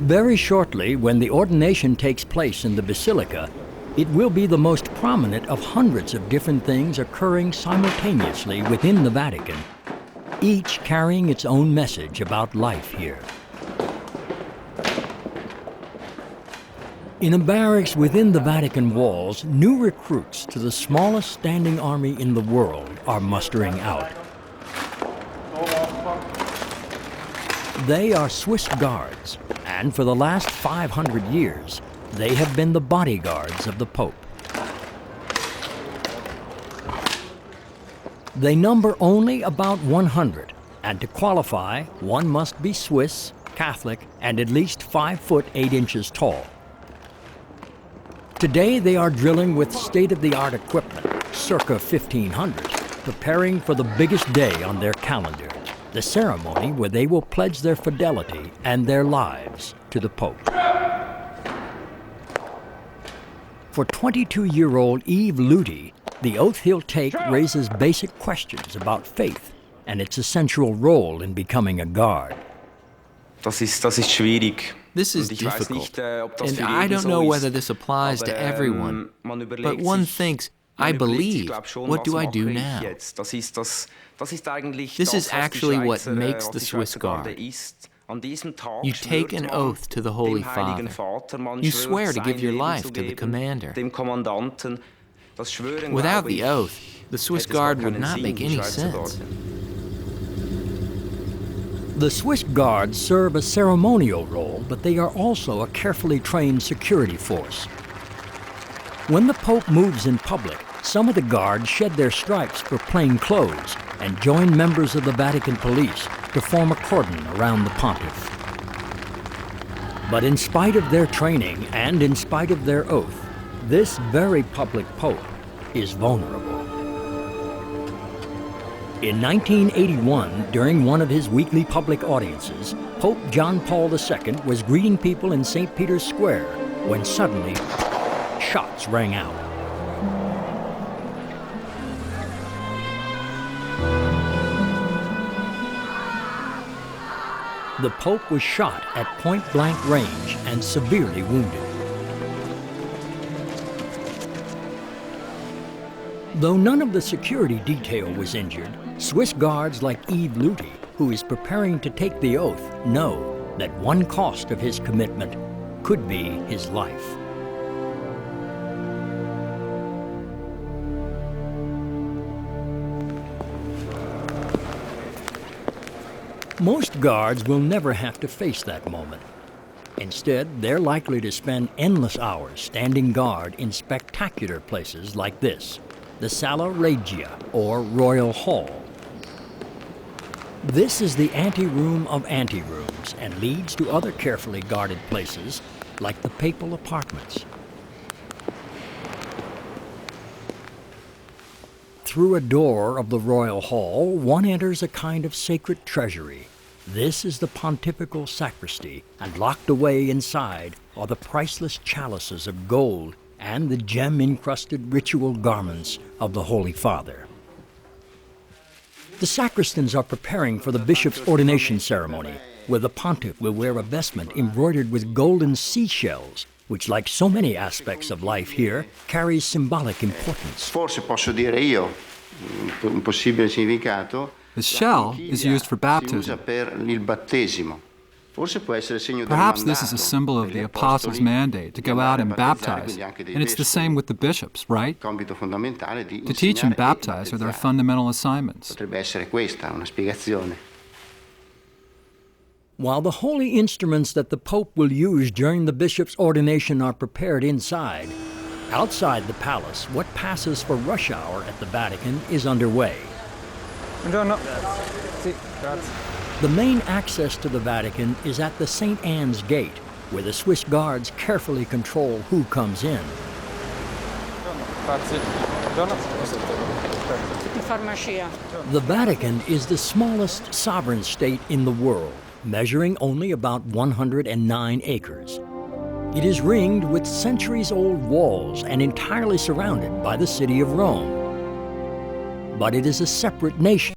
Very shortly, when the ordination takes place in the Basilica, it will be the most prominent of hundreds of different things occurring simultaneously within the Vatican, each carrying its own message about life here. In a barracks within the Vatican walls, new recruits to the smallest standing army in the world are mustering out. They are Swiss guards, and for the last 500 years, they have been the bodyguards of the Pope. They number only about 100, and to qualify, one must be Swiss, Catholic, and at least 5 foot 8 inches tall. Today they are drilling with state-of-the-art equipment, circa 1500, preparing for the biggest day on their calendar, the ceremony where they will pledge their fidelity and their lives to the Pope. For 22-year-old Yves Luty, the oath he'll take raises basic questions about faith and its essential role in becoming a guard. Das ist schwierig. This is difficult, and I don't know whether this applies to everyone, but one thinks, I believe, what do I do now? This is actually what makes the Swiss Guard. You take an oath to the Holy Father. You swear to give your life to the commander. Without the oath, the Swiss Guard would not make any sense. The Swiss Guards serve a ceremonial role, but they are also a carefully trained security force. When the Pope moves in public, some of the guards shed their stripes for plain clothes and join members of the Vatican police to form a cordon around the pontiff. But in spite of their training and in spite of their oath, this very public Pope is vulnerable. In 1981, during one of his weekly public audiences, Pope John Paul II was greeting people in St. Peter's Square when suddenly shots rang out. The Pope was shot at point-blank range and severely wounded. Though none of the security detail was injured, Swiss guards like Yves Luty, who is preparing to take the oath, know that one cost of his commitment could be his life. Most guards will never have to face that moment. Instead, they're likely to spend endless hours standing guard in spectacular places like this, the Sala Regia, or Royal Hall. This is the anteroom of anterooms and leads to other carefully guarded places like the papal apartments. Through a door of the Royal Hall, one enters a kind of sacred treasury. This is the pontifical sacristy, and locked away inside are the priceless chalices of gold and the gem-encrusted ritual garments of the Holy Father. The sacristans are preparing for the bishop's ordination ceremony, where the pontiff will wear a vestment embroidered with golden seashells, which, like so many aspects of life here, carries symbolic importance. Forse posso dire io un possibile significato. The shell is used for baptism. Perhaps this is a symbol of the apostles' mandate to go out and baptize, and it's the same with the bishops, right? To teach and baptize are their fundamental assignments. While the holy instruments that the Pope will use during the bishop's ordination are prepared inside, outside the palace, what passes for rush hour at the Vatican is underway. The main access to the Vatican is at the St. Anne's Gate, where the Swiss guards carefully control who comes in. The Vatican is the smallest sovereign state in the world, measuring only about 109 acres. It is ringed with centuries-old walls and entirely surrounded by the city of Rome. But it is a separate nation.